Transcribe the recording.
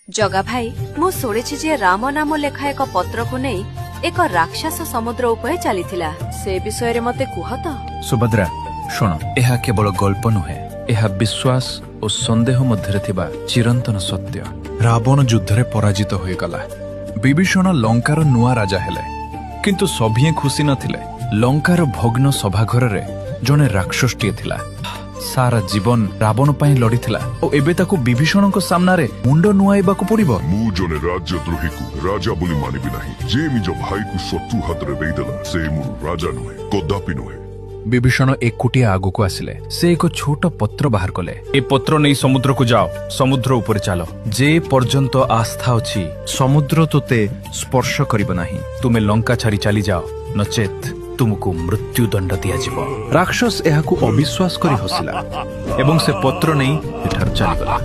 जगा भाई मु शुणिछि जे राम नाम लेखा एक पत्र को नहीं एक राक्षस समुद्र उपरे चलीथिला से विषय रे मते कुह तो। सुभद्रा शुण, यह केवल गल्प नुहे, यह विश्वास और संदेह मध्य थिबा चिरंतन सत्य। रावण युद्धरे पराजित होई गला। विभीषण लंकार नुआ राजा हेले, किंतु सभिए खुशी नथिले। लंकार भग्न सभाघर रे जने राक्षसटीए थिला। सारा जीवन रावण पाई लड़ीथिला और एबे ताकू विभीषण को सामना रे मुंड नुआइबाकू पड़िबो। मु जने राज्यद्रोही को राजा बोली मानिबि नाही। जे निज भाई को शत्रु हाथ रे देइदेला से मु राजा नुहे, कदापि नुहे। विभीषण एकुटिया आगु को आसिले। से एक छोट पत्र बाहर कले। ए पत्र नहीं समुद्र को जाओ, समुद्र ऊपर चलो। जे पर्यंत आस्था अछि समुद्र तोते स्पर्श करिब नाही। तुमे लंका छाड़ी चली जाओ, नचेत तुमको मृत्यु दंड दिया जीव। राक्षस एहाकू अविश्वास करी हसिला एवं से पत्र नहीं एठार चली गला।